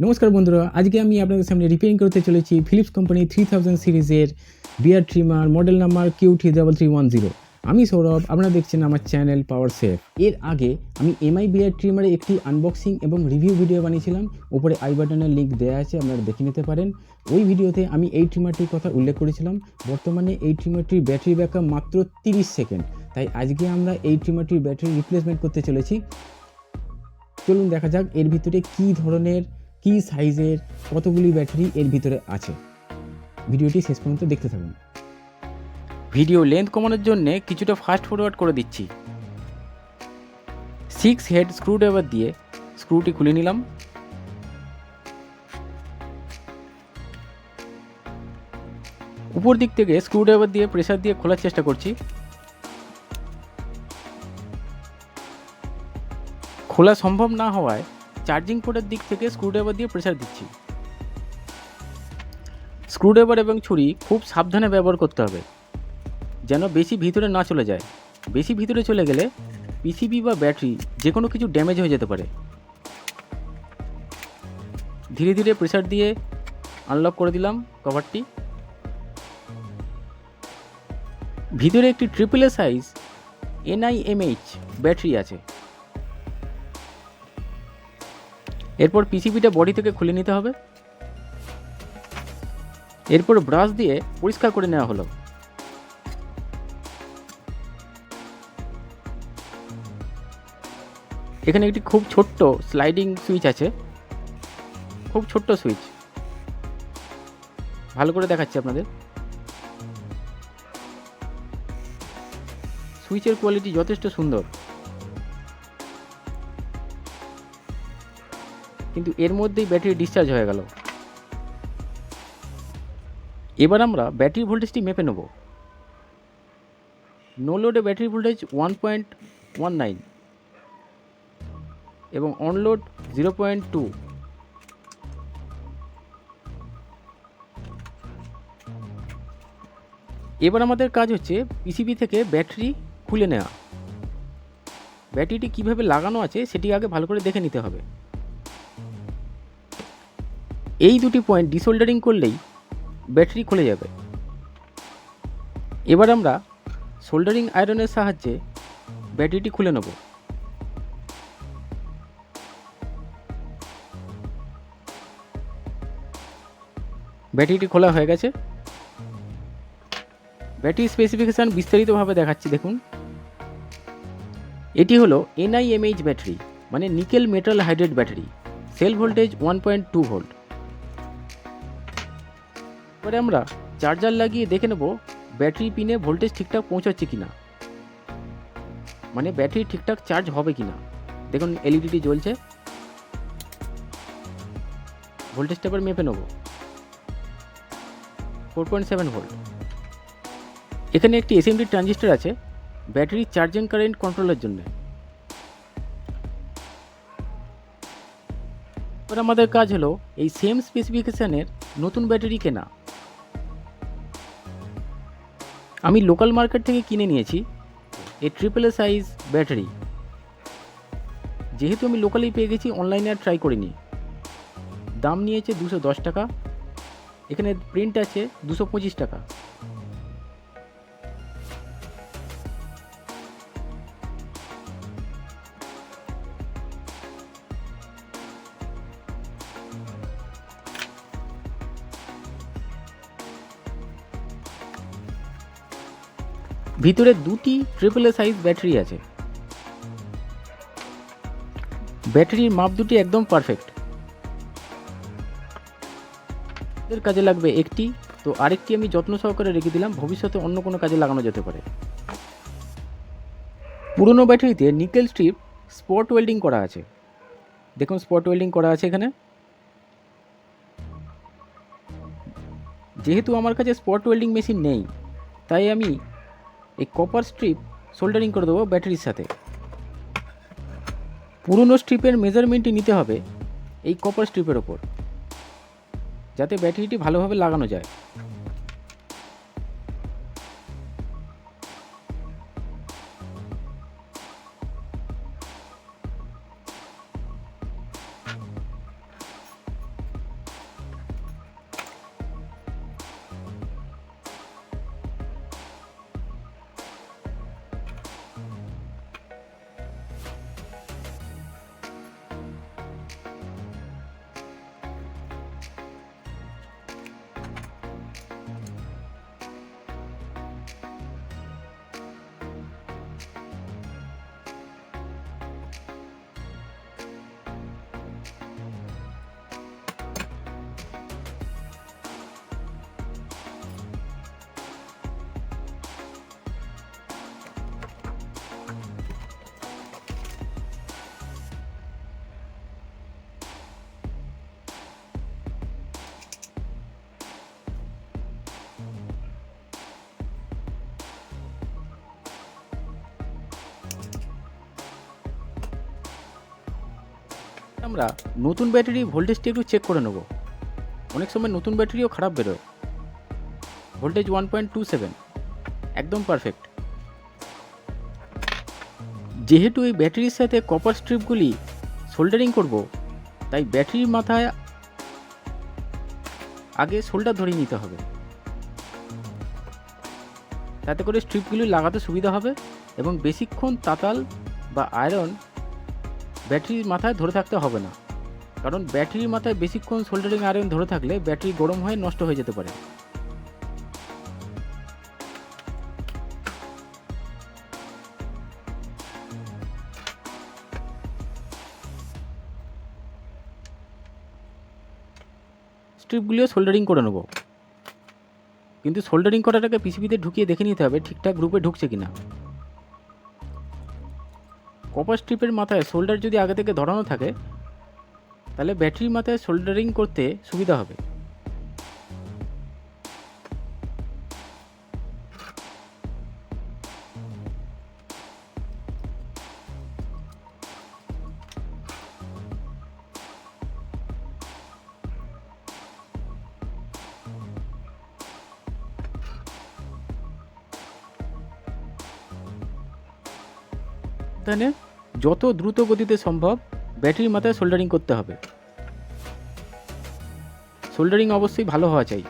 নমস্কার বন্ধুরা, আজকে আমি আপনাদের সামনে রিপেয়ারিং করতে চলেছি ফিলিপস কোম্পানি 3000 সিরিজের বিয়ার ট্রিমার, মডেল নাম্বার QT3310। আমি সৌরভ, আপনারা দেখছেন আমার চ্যানেল পাওয়ার সেফ। এর আগে আমি এমআই বিয়ার ট্রিমারের একটি আনবক্সিং এবং রিভিউ ভিডিও বানিয়েছিলাম। উপরে আই বাটনের লিঙ্ক দেওয়া আছে, আপনারা দেখে নিতে পারেন। ওই ভিডিওতে আমি এই ট্রিমারটির কথা উল্লেখ করেছিলাম। বর্তমানে এই ট্রিমারটির ব্যাটারি ব্যাকআপ মাত্র 30 সেকেন্ড। তাই আজকে আমরা এই ট্রিমারটির ব্যাটারি রিপ্লেসমেন্ট করতে চলেছি। চলুন দেখা যাক এর ভিতরে কী ধরনের, কী সাইজের, কতগুলি ব্যাটারি এর ভিতরে আছে। ভিডিওটি শেষ পর্যন্ত দেখতে থাকুন। ভিডিও লেন্থ কমানোর জন্য কিছুটা ফাস্ট ফরওয়ার্ড করে দিচ্ছি। 6 হেড স্ক্রুড্রাইভার দিয়ে স্ক্রুটি খুলে নিলাম। উপর দিক থেকে স্ক্রুড্রাইভার দিয়ে প্রেসার দিয়ে খোলার চেষ্টা করছি। খোলা সম্ভব না হওয়ায় চার্জিং পোর্টের দিক থেকে স্ক্রুড্রাইভার দিয়ে প্রেসার দিচ্ছি। স্ক্রুড্রাইভার এবং ছুরি খুব সাবধানে ব্যবহার করতে হবে, যেন বেশি ভিতরে না চলে যায়। বেশি ভিতরে চলে গেলে পিসিবি বা ব্যাটারি যে কোনো কিছু ড্যামেজ হয়ে যেতে পারে। ধীরে ধীরে প্রেসার দিয়ে আনলক করে দিলাম কভারটি। ভিতরে একটি AAA সাইজ NiMH ব্যাটারি আছে। এরপর পিসিবিটা বডি থেকে খুলে নিতে হবে। এরপর ব্রাশ দিয়ে পরিষ্কার করে নেওয়া হলো। এখানে একটি খুব ছোট্ট স্লাইডিং সুইচ আছে, খুব ছোট্ট সুইচ। ভালো করে দেখাচ্ছি আপনাদের। সুইচের কোয়ালিটি যথেষ্ট সুন্দর, কিন্তু এর মধ্যেই ব্যাটারি ডিসচার্জ হয়ে গেল। এবার আমরা ব্যাটারি ভোল্টেজটি মেপে নেব। নো লোডে ব্যাটারি ভোল্টেজ 1.19 এবং অন লোড 0.2। এবার আমাদের কাজ হচ্ছে পিসিবি থেকে ব্যাটারি খুলে নেওয়া। ব্যাটারিটি কিভাবে লাগানো আছে সেটি আগে ভালো করে দেখে নিতে হবে। এই দুটি পয়েন্ট ডিসোল্ডারিং করলেই ব্যাটারি খুলে যাবে। এবার আমরা সোল্ডারিং আয়রনের সাহায্যে ব্যাটারিটি খুলে নেব। ব্যাটারিটি খোলা হয়ে গেছে। ব্যাটারি স্পেসিফিকেশান বিস্তারিতভাবে দেখাচ্ছি, দেখুন। এটি হলো NiMH ব্যাটারি, মানে nickel metal hydrate battery. Cell voltage 1.2 volt. এবারে আমরা চার্জার লাগিয়ে দেখে নেব ব্যাটারি পিনে ভোল্টেজ ঠিকঠাক পৌঁছাচ্ছে কিনা, মানে ব্যাটারি ঠিকঠাক চার্জ হবে কিনা। দেখুন এলইডিটি জ্বলছে। ভোল্টেজটা এবার মেপে নেব। 4.7 ভোল্ট। এখানে একটি SMD ট্রানজিস্টর আছে ব্যাটারি চার্জিং কারেন্ট কন্ট্রোলের জন্য। এবার আমাদের কাজ হলো এই সেম স্পেসিফিকেশানের নতুন ব্যাটারি কেনা। আমি লোকাল মার্কেট থেকে কিনে নিয়েছি এই AAA সাইজ ব্যাটারি। যেহেতু আমি লোকালেই পেয়ে গেছি, অনলাইনে আর ট্রাই করিনি। দাম নিয়েছে 210 টাকা। এখানে প্রিন্ট আছে 225 টাকা। ভিতরে দুটি AAA সাইজ ব্যাটারি আছে। ব্যাটারির মাপ দুটি একদম পারফেক্ট। এর কাজে লাগবে একটি, তো আরেকটি আমি যত্ন সহকারে রেখে দিলাম, ভবিষ্যতে অন্য কোনো কাজে লাগানো যেতে পারে। পুরনো ব্যাটারিতে নিকেল স্ট্রিপ স্পট ওয়েল্ডিং করা আছে। দেখুন স্পট ওয়েল্ডিং করা আছে এখানে। যেহেতু আমার কাছে স্পট ওয়েল্ডিং মেশিন নেই, তাই আমি এই কপার স্ট্রিপ সোল্ডারিং করে দেবো ব্যাটারির সাথে। পুরনো স্ট্রিপের মেজারমেন্টটি নিতে হবে এই কপার স্ট্রিপের ওপর, যাতে ব্যাটারিটি ভালোভাবে লাগানো যায়। আমরা নতুন ব্যাটারি ভোল্টেজটি একটু চেক করে নেব। অনেক সময় নতুন ব্যাটারিও খারাপ বেরোয়। ভোল্টেজ 1.27, একদম পারফেক্ট। যেহেতু এই ব্যাটারির সাথে কপার স্ট্রিপগুলি সোল্ডারিং করব, তাই ব্যাটারির মাথায় আগে সোল্ডার ধরিয়ে নিতে হবে, তাতে করে স্ট্রিপগুলি লাগাতে সুবিধা হবে এবং বেশিক্ষণ তাতাল বা আয়রন ব্যাটারির মাথায় ধরে থাকতে হবে না। কারণ ব্যাটারির মাথায় বেশিক্ষণ সোল্ডারিং আয়রন ধরে থাকলে ব্যাটারি গরম হয়ে নষ্ট হয়ে যেতে পারে। স্ট্রিপগুলিও সোল্ডারিং করে নেব, কিন্তু সোল্ডারিং করাটাকে পিসিবিতে ঢুকিয়ে দেখে নিতে হবে ঠিকঠাক গ্রুপে ঢুকছে কিনা। কপার স্ট্রিপের মাথায় সোল্ডার যদি আগে থেকে ধরানো থাকে, তাহলে ব্যাটারির মাথায় সোল্ডারিং করতে সুবিধা হবে। এখানে যত দ্রুত গতিতে সম্ভব ব্যাটারির মাথায় সোল্ডারিং করতে হবে। সোল্ডারিং অবশ্যই ভালো হওয়া চাই।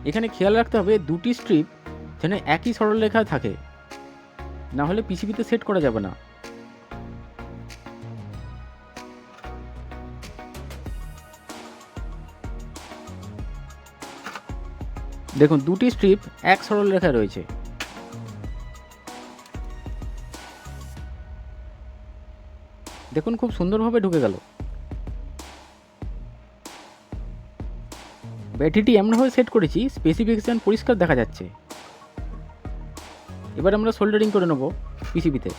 এখানে খেয়াল রাখতে হবে দুটি স্ট্রিপ যেন একই সরলরেখা থাকে, না হলে পিসিবিতে সেট করা যাবে না। দেখুন দুটি স্ট্রিপ এক সরলরেখায় রয়েছে। দেখুন খুব সুন্দরভাবে ঢুকে গেল। ব্যাটারিটি এমনভাবে সেট করেছি স্পেসিফিকেশন পরিষ্কার দেখা যাচ্ছে। এবার আমরা সোল্ডারিং করে নেব পিসিবিতে।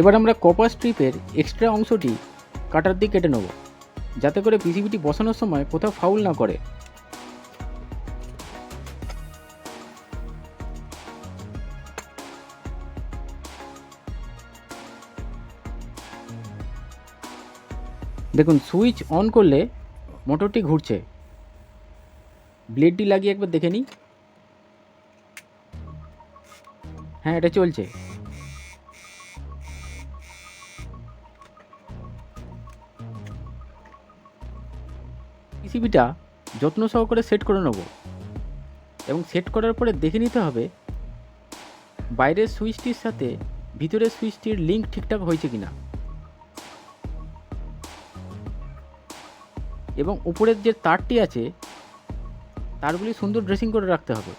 এবার আমরা কপার স্ট্রিপের এক্সট্রা অংশটি কাটার দিয়ে কেটে নেব, যাতে করে পিসিবিটি বসানোর সময় কোথাও ফাউল না করে। দেখুন সুইচ অন করলে মোটরটি ঘুরছে। ব্লেডটি লাগিয়ে একবার দেখে নিই। হ্যাঁ, এটা চলছে। পিসিবিটা যত্ন সহকারে সেট করে নেব এবং সেট করার পরে দেখে নিতে হবে বাইরের সুইচটির সাথে ভিতরের সুইচটির লিঙ্ক ঠিকঠাক হয়েছে কিনা, এবং উপরের যে তারটি আছে তারগুলি সুন্দর ড্রেসিং করে রাখতে হবে।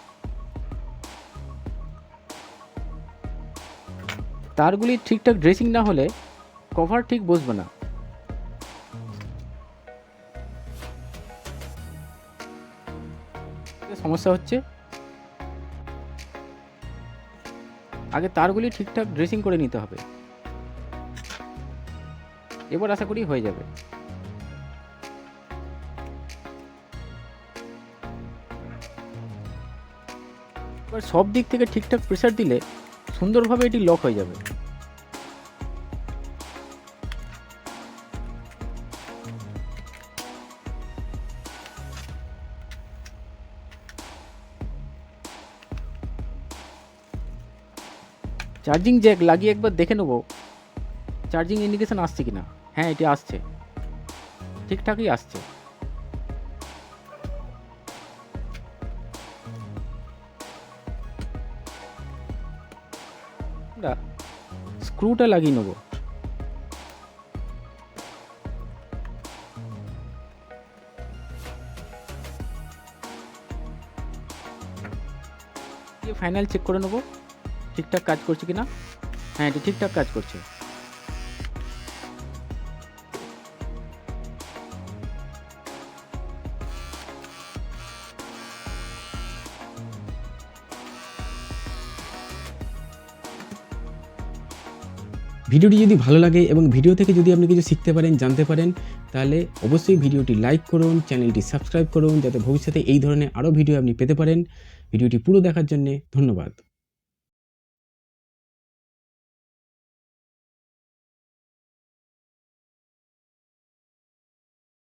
তারগুলি ঠিকঠাক ড্রেসিং না হলে কভার ঠিক বসবে না। সমস্যা হচ্ছে, আগে তারগুলি ঠিকঠাক ড্রেসিং করে নিতে হবে। এবার আশা করি হয়ে যাবে। এবার সব দিক থেকে ঠিকঠাক প্রেসার দিলে সুন্দরভাবে এটি লক হয়ে যাবে। চার্জিং জ্যাক লাগিয়ে একবার দেখে নেব চার্জিং ইন্ডিকেশন আসছে কিনা। হ্যাঁ, এটি আসছে, ঠিকঠাকই আসছে। আমরা স্ক্রুটা লাগিয়ে নেব। ফাইনাল চেক করে নেব ঠিকঠাক কাজ করছে কিনা। হ্যাঁ, এটি ঠিকঠাক কাজ করছে। ভিডিওটি যদি ভালো লাগে এবং ভিডিও থেকে যদি আপনি কিছু শিখতে পারেন, জানতে পারেন, তাহলে অবশ্যই ভিডিওটি লাইক করুন, চ্যানেলটি সাবস্ক্রাইব করুন, যাতে ভবিষ্যতে এই ধরনের আরও ভিডিও আপনি পেতে পারেন। ভিডিওটি পুরো দেখার জন্যে ধন্যবাদ।